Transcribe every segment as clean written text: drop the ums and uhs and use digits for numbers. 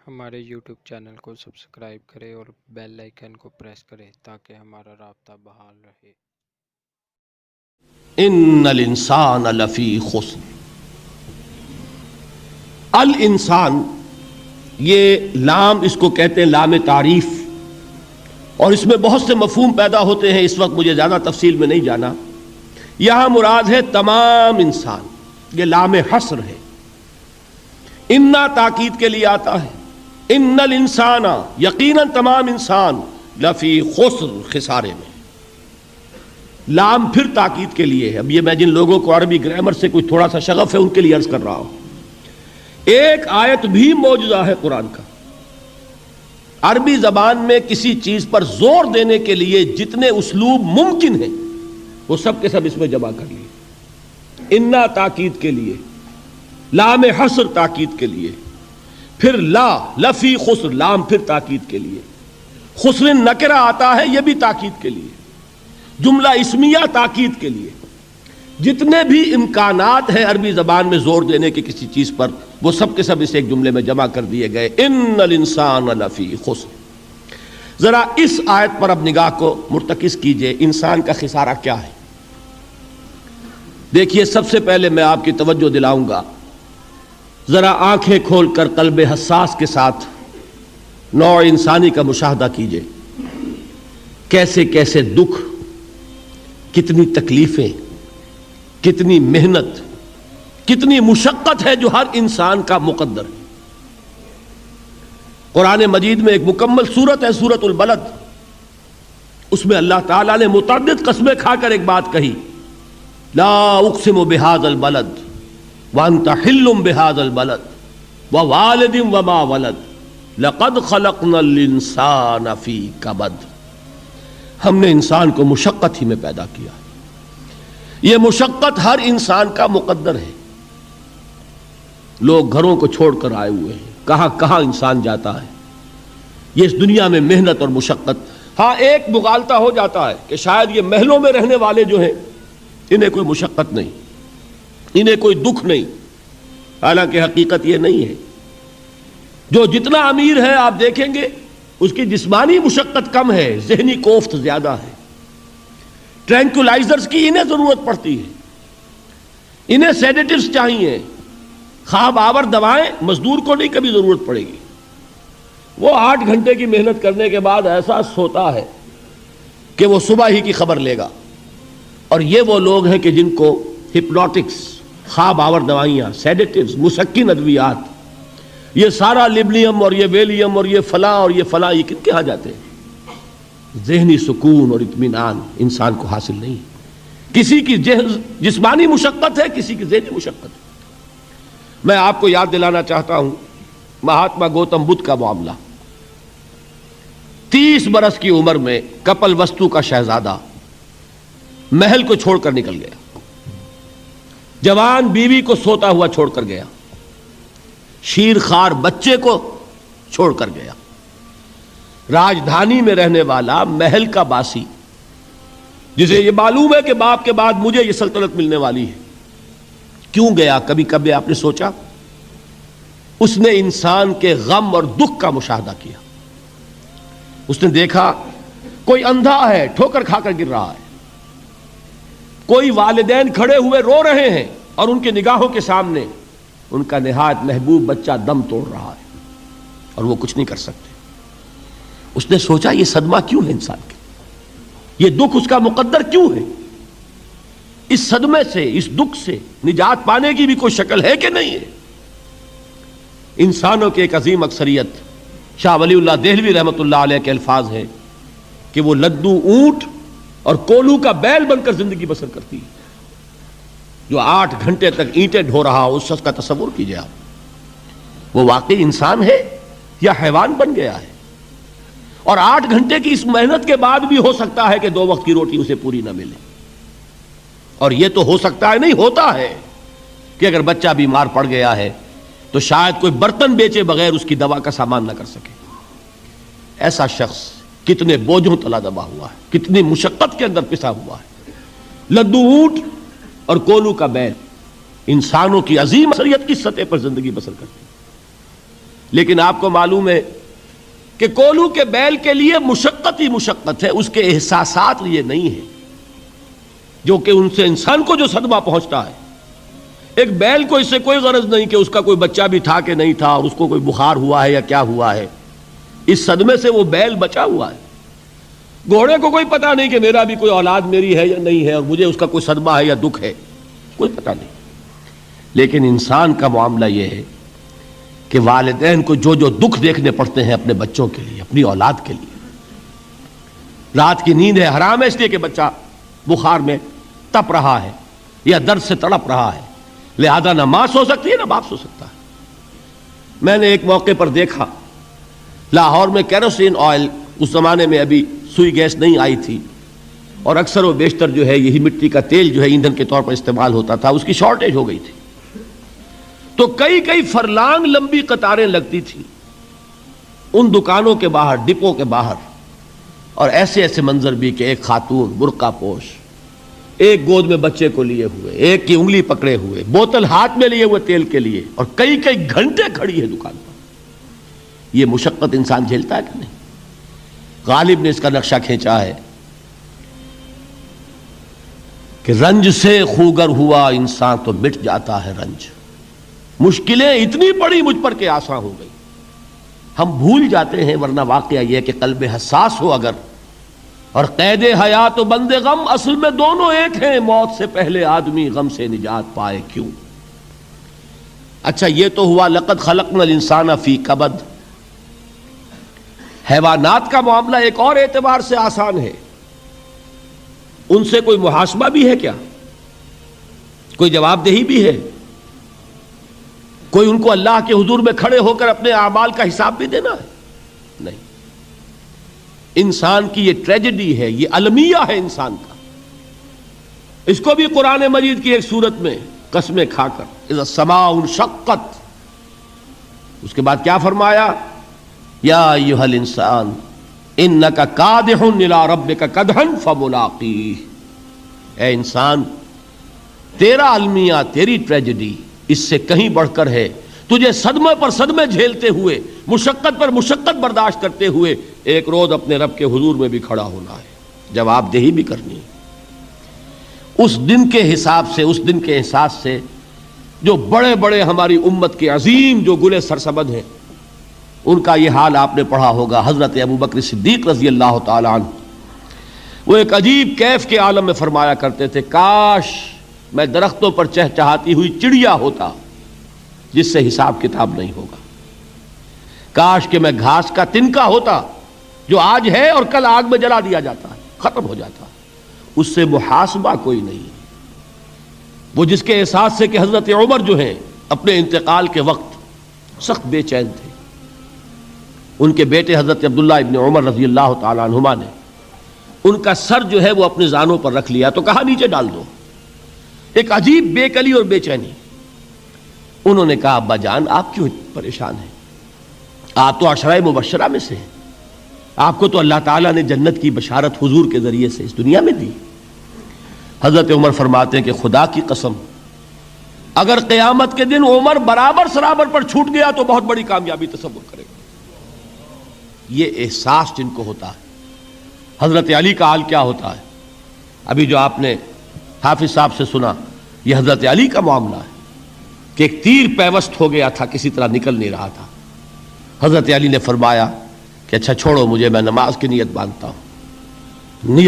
ہمارے YouTube channel کو subscribe کریں اور بیل آئیکن کو پریس کریں تاکہ ہمارا رابطہ بحال رہے۔ ان الانسان لفی خسر۔ الانسان، یہ لام اس کو کہتے ہیں لام تعریف، اور اس میں بہت سے مفہوم پیدا ہوتے ہیں، اس وقت مجھے زیادہ تفصیل میں نہیں جانا۔ یہاں مراد ہے تمام انسان، یہ لام حصر ہے۔ انا تاکید کے لیے آتا ہے، ان الانسان، یقیناً تمام انسان، لفی خسر، خسارے میں۔ لام پھر تاکید کے لیے ہے۔ اب یہ میں جن لوگوں کو عربی گرامر سے کوئی تھوڑا سا شغف ہے ان کے لیے عرض کر رہا ہوں، ایک آیت بھی معجزہ ہے قرآن کا۔ عربی زبان میں کسی چیز پر زور دینے کے لیے جتنے اسلوب ممکن ہیں وہ سب کے سب اس میں جمع کر لیے۔ انا تاکید کے لیے، لام حصر تاکید کے لیے، پھر لا لفی خسر، لام پھر تاکید کے لیے، خسر نکرہ آتا ہے یہ بھی تاکید کے لیے، جملہ اسمیہ تاکید کے لیے۔ جتنے بھی امکانات ہیں عربی زبان میں زور دینے کے کسی چیز پر وہ سب کے سب اس ایک جملے میں جمع کر دیے گئے، ان الانسان لفی خسر۔ ذرا اس آیت پر اب نگاہ کو مرتکز کیجئے، انسان کا خسارہ کیا ہے؟ دیکھیے، سب سے پہلے میں آپ کی توجہ دلاؤں گا، ذرا آنکھیں کھول کر قلب حساس کے ساتھ نوع انسانی کا مشاہدہ کیجئے۔ کیسے کیسے دکھ، کتنی تکلیفیں، کتنی محنت، کتنی مشقت ہے جو ہر انسان کا مقدر ہے۔ قرآن مجید میں ایک مکمل سورت ہے، سورت البلد، اس میں اللہ تعالیٰ نے متعدد قسمیں کھا کر ایک بات کہی، لا اقسم بہذا البلد وانت حل بہذا البلد ووالد وما ولد لقد خلقنا الانسان فی کبد۔ ہم نے انسان کو مشقت ہی میں پیدا کیا، یہ مشقت ہر انسان کا مقدر ہے۔ لوگ گھروں کو چھوڑ کر آئے ہوئے ہیں، کہاں کہاں انسان جاتا ہے، یہ اس دنیا میں محنت اور مشقت۔ ہاں ایک مغالطہ ہو جاتا ہے کہ شاید یہ محلوں میں رہنے والے جو ہیں انہیں کوئی مشقت نہیں، انہیں کوئی دکھ نہیں، حالانکہ حقیقت یہ نہیں ہے۔ جو جتنا امیر ہے آپ دیکھیں گے اس کی جسمانی مشقت کم ہے، ذہنی کوفت زیادہ ہے۔ ٹرینکولائزرز کی انہیں ضرورت پڑتی ہے، انہیں سیڈیٹیوز چاہیے، خواب آور دوائیں مزدور کو نہیں کبھی ضرورت پڑے گی۔ وہ 8 گھنٹے کی محنت کرنے کے بعد احساس ہوتا ہے کہ وہ صبح ہی کی خبر لے گا۔ اور یہ وہ لوگ ہیں کہ جن کو ہپنوٹکس، خواب آور دوائیاں، سیڈیٹیوز، مسکن ادویات، یہ سارا لیبنیم اور یہ ویلیم اور یہ فلاں اور یہ فلاں، یہ کن کے ہاں جاتے ہیں؟ ذہنی سکون اور اطمینان انسان کو حاصل نہیں۔ کسی کی جسمانی مشقت ہے، کسی کی ذہنی مشقت ہے۔ میں آپ کو یاد دلانا چاہتا ہوں مہاتما گوتم بدھ کا معاملہ۔ 30 برس کی عمر میں کپل وستو کا شہزادہ محل کو چھوڑ کر نکل گیا، جوان بیوی کو سوتا ہوا چھوڑ کر گیا، شیر خوار بچے کو چھوڑ کر گیا۔ راجدھانی میں رہنے والا محل کا باسی، جسے یہ معلوم ہے کہ باپ کے بعد مجھے یہ سلطنت ملنے والی ہے، کیوں گیا؟ کبھی کبھی آپ نے سوچا؟ اس نے انسان کے غم اور دکھ کا مشاہدہ کیا۔ اس نے دیکھا کوئی اندھا ہے، ٹھوکر کھا کر گر رہا ہے، کوئی والدین کھڑے ہوئے رو رہے ہیں اور ان کے نگاہوں کے سامنے ان کا نہایت محبوب بچہ دم توڑ رہا ہے اور وہ کچھ نہیں کر سکتے۔ اس نے سوچا یہ صدمہ کیوں ہے انسان کے، یہ دکھ اس کا مقدر کیوں ہے؟ اس صدمے سے، اس دکھ سے نجات پانے کی بھی کوئی شکل ہے کہ نہیں ہے؟ انسانوں کی ایک عظیم اکثریت، شاہ ولی اللہ دہلوی رحمۃ اللہ علیہ کے الفاظ ہیں کہ وہ لدو اونٹ اور کولو کا بیل بن کر زندگی بسر کرتی ہے۔ جو 8 گھنٹے تک اینٹیں ڈھو رہا ہو، اس شخص کا تصور کیجئے آپ، وہ واقعی انسان ہے یا حیوان بن گیا ہے؟ اور 8 گھنٹے کی اس محنت کے بعد بھی ہو سکتا ہے کہ 2 وقت کی روٹی اسے پوری نہ ملے۔ اور یہ تو ہو سکتا ہے، نہیں ہوتا ہے کہ اگر بچہ بیمار پڑ گیا ہے تو شاید کوئی برتن بیچے بغیر اس کی دوا کا سامان نہ کر سکے۔ ایسا شخص کتنے بوجھوں تلا دبا ہوا ہے، کتنی مشقت کے اندر پسا ہوا ہے۔ لدو اونٹ اور کولو کا بیل انسانوں کی عظیم اکثریت کی سطح پر زندگی بسر کرتی ہے۔ لیکن آپ کو معلوم ہے کہ کولو کے بیل کے لیے مشقت ہی مشقت ہے، اس کے احساسات یہ نہیں ہیں جو کہ ان سے انسان کو جو صدمہ پہنچتا ہے۔ ایک بیل کو اس سے کوئی غرض نہیں کہ اس کا کوئی بچہ بھی تھا کہ نہیں تھا، اور اس کو کوئی بخار ہوا ہے یا کیا ہوا ہے، اس صدمے سے وہ بیل بچا ہوا ہے۔ گھوڑے کو کوئی پتہ نہیں کہ میرا بھی کوئی اولاد میری ہے یا نہیں ہے، اور مجھے اس کا کوئی صدمہ ہے یا دکھ ہے، کوئی پتہ نہیں۔ لیکن انسان کا معاملہ یہ ہے کہ والدین کو جو جو دکھ دیکھنے پڑتے ہیں اپنے بچوں کے لیے، اپنی اولاد کے لیے۔ رات کی نیند ہے حرام ہے اس لیے کہ بچہ بخار میں تپ رہا ہے یا درد سے تڑپ رہا ہے، لہذا نہ ماں سو سکتی ہے نہ باپ سو سکتا ہے۔ میں نے ایک موقع پر دیکھا لاہور میں کیروسین آئل، اس زمانے میں ابھی سوئی گیس نہیں آئی تھی، اور اکثر و بیشتر جو ہے یہی مٹی کا تیل جو ہے ایندھن کے طور پر استعمال ہوتا تھا، اس کی شارٹیج ہو گئی تھی، تو کئی فرلانگ لمبی قطاریں لگتی تھیں ان دکانوں کے باہر، ڈپو کے باہر، اور ایسے ایسے منظر بھی کہ ایک خاتون برقع پوش، ایک گود میں بچے کو لیے ہوئے، ایک کی انگلی پکڑے ہوئے، بوتل ہاتھ میں لیے ہوئے تیل کے لیے، اور کئی گھنٹے کھڑی ہے دکان پر۔ یہ مشقت انسان جھیلتا ہے کہ نہیں؟ غالب نے اس کا نقشہ کھینچا ہے کہ رنج سے خوگر ہوا انسان تو مٹ جاتا ہے رنج۔ مشکلیں اتنی بڑی مجھ پر کہ آسان ہو گئی، ہم بھول جاتے ہیں، ورنہ واقعہ یہ ہے کہ قلب حساس ہو اگر، اور قید حیات و بند غم اصل میں دونوں ایک ہیں، موت سے پہلے آدمی غم سے نجات پائے کیوں۔ اچھا یہ تو ہوا لقد خلقنا الانسان فی کبد۔ حیوانات کا معاملہ ایک اور اعتبار سے آسان ہے، ان سے کوئی محاسبہ بھی ہے کیا؟ کوئی جواب دہی بھی ہے؟ کوئی ان کو اللہ کے حضور میں کھڑے ہو کر اپنے اعمال کا حساب بھی دینا ہے؟ نہیں۔ انسان کی یہ ٹریجڈی ہے، یہ المیہ ہے انسان کا۔ اس کو بھی قرآن مجید کی ایک سورت میں قسمیں کھا کر اذا السماء انشقت، اس کے بعد کیا فرمایا؟ یا ایھا الانسان انک کادح الی ربک کدحا فملاقیہ۔ اے انسان، تیرا المیہ، تیری ٹریجڈی اس سے کہیں بڑھ کر ہے، تجھے صدمے پر صدمے جھیلتے ہوئے، مشقت پر مشقت برداشت کرتے ہوئے ایک روز اپنے رب کے حضور میں بھی کھڑا ہونا ہے، جواب دہی بھی کرنی ہے۔ اس دن کے حساب سے، اس دن کے احساس سے جو بڑے بڑے ہماری امت کے عظیم جو گلے سرسبد ہیں، ان کا یہ حال آپ نے پڑھا ہوگا۔ حضرت ابوبکر صدیق رضی اللہ تعالی عنہ وہ ایک عجیب کیف کے عالم میں فرمایا کرتے تھے، کاش میں درختوں پر چہچہاتی ہوئی چڑیا ہوتا جس سے حساب کتاب نہیں ہوگا، کاش کہ میں گھاس کا تنکا ہوتا جو آج ہے اور کل آگ میں جلا دیا جاتا ہے، ختم ہو جاتا، اس سے محاسبہ کوئی نہیں۔ وہ جس کے احساس سے کہ حضرت عمر جو ہیں اپنے انتقال کے وقت سخت بے چین تھے، ان کے بیٹے حضرت عبداللہ ابن عمر رضی اللہ تعالی عنہما نے ان کا سر جو ہے وہ اپنے زانوں پر رکھ لیا تو کہا نیچے ڈال دو۔ ایک عجیب بے کلی اور بے چینی۔ انہوں نے کہا ابا جان آپ کیوں پریشان ہیں؟ آپ تو عشرہ مبشرہ میں سے ہیں، آپ کو تو اللہ تعالیٰ نے جنت کی بشارت حضور کے ذریعے سے اس دنیا میں دی۔ حضرت عمر فرماتے ہیں کہ خدا کی قسم اگر قیامت کے دن عمر برابر سرابر پر چھوٹ گیا تو بہت بڑی کامیابی تصور کرے گا۔ یہ احساس جن کو ہوتا ہے، حضرت علی کا حال کیا ہوتا ہے؟ ابھی جو آپ نے حافظ صاحب سے سنا، یہ حضرت علی کا معاملہ ہے کہ ایک تیر پیوست ہو گیا تھا، کسی طرح نکل نہیں رہا تھا۔ حضرت علی نے فرمایا کہ اچھا چھوڑو مجھے، میں نماز کی نیت باندھتا ہوں۔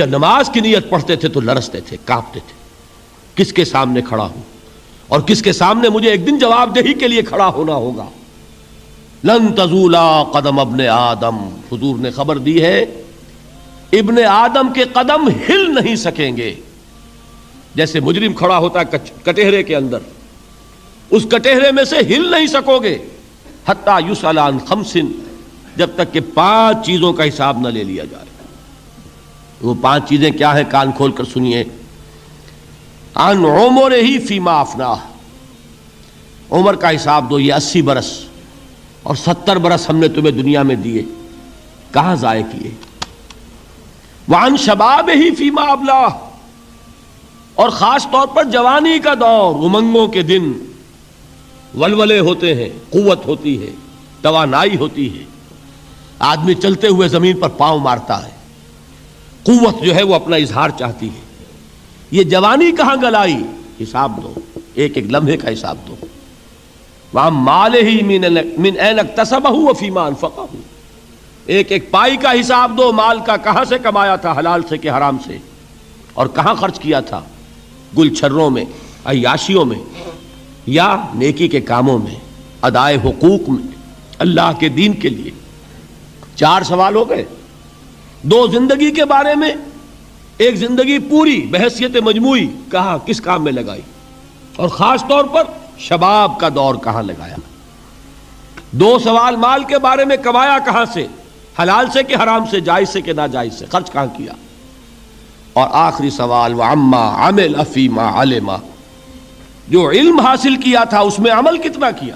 نماز کی نیت پڑھتے تھے تو لرزتے تھے، کانپتے تھے، کس کے سامنے کھڑا ہوں اور کس کے سامنے مجھے ایک دن جواب دہی کے لیے کھڑا ہونا ہوگا۔ لن تزولا قدم ابن آدم، حضور نے خبر دی ہے ابن آدم کے قدم ہل نہیں سکیں گے۔ جیسے مجرم کھڑا ہوتا ہے کٹہرے کے اندر، اس کٹہرے میں سے ہل نہیں سکو گے حتی یسأل عن خمس، جب تک کہ 5 چیزوں کا حساب نہ لے لیا جائے۔ وہ 5 چیزیں کیا ہیں؟ کان کھول کر سنیے۔ عن عمرہ فیما افناہ، عمر کا حساب دو، یہ 80 برس اور 70 برس ہم نے تمہیں دنیا میں دیے، کہاں ضائع کیے؟ وعن شبابہ فیما ابلاہ، اور خاص طور پر جوانی کا دور، امنگوں کے دن، ولولے ہوتے ہیں، قوت ہوتی ہے، توانائی ہوتی ہے، آدمی چلتے ہوئے زمین پر پاؤں مارتا ہے، قوت جو ہے وہ اپنا اظہار چاہتی ہے۔ یہ جوانی کہاں گلائی؟ حساب دو، ایک ایک لمحے کا حساب دو۔ وَعَن مَالِهِ مِنْ أَيْنَ اكْتَسَبَهُ وَفِيمَا أَنْفَقَهُ، ایک ایک پائی کا حساب دو، مال کا کہاں سے کمایا تھا، حلال سے کہ حرام سے، اور کہاں خرچ کیا تھا، گل چھروں میں، عیاشیوں میں، یا نیکی کے کاموں میں، ادائے حقوق میں، اللہ کے دین کے لیے۔ 4 سوال ہو گئے، 2 زندگی کے بارے میں، ایک زندگی پوری بحیثیت مجموعی کہاں کس کام میں لگائی، اور خاص طور پر شباب کا دور کہاں لگایا۔ 2 سوال مال کے بارے میں، کمایا کہاں سے، حلال سے کہ حرام سے، جائز سے کہ ناجائز سے، خرچ کہاں کیا، اور آخری سوال وَعَمَّا عَمِلَ فِيمَا عَلِمَ، جو علم حاصل کیا تھا اس میں عمل کتنا کیا۔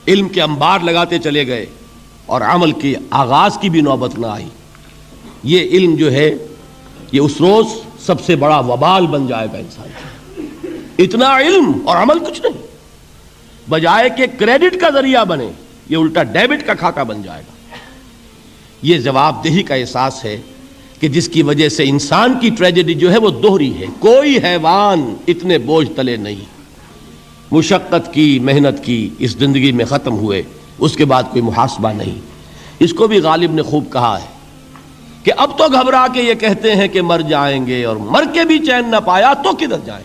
علم کے انبار لگاتے چلے گئے اور عمل کے آغاز کی بھی نوبت نہ آئی۔ یہ علم جو ہے یہ اس روز سب سے بڑا وبال بن جائے گا انسان کا۔ اتنا علم اور عمل کچھ نہیں، بجائے کہ کریڈٹ کا ذریعہ بنے یہ الٹا ڈیبٹ کا کھاتہ بن جائے گا۔ یہ جواب دہی کا احساس ہے کہ جس کی وجہ سے انسان کی ٹریجڈی جو ہے وہ دوہری ہے۔ کوئی حیوان اتنے بوجھ تلے نہیں، مشقت کی، محنت کی، اس زندگی میں ختم ہوئے، اس کے بعد کوئی محاسبہ نہیں۔ اس کو بھی غالب نے خوب کہا ہے کہ اب تو گھبرا کے یہ کہتے ہیں کہ مر جائیں گے، اور مر کے بھی چین نہ پایا تو کدھر جائیں۔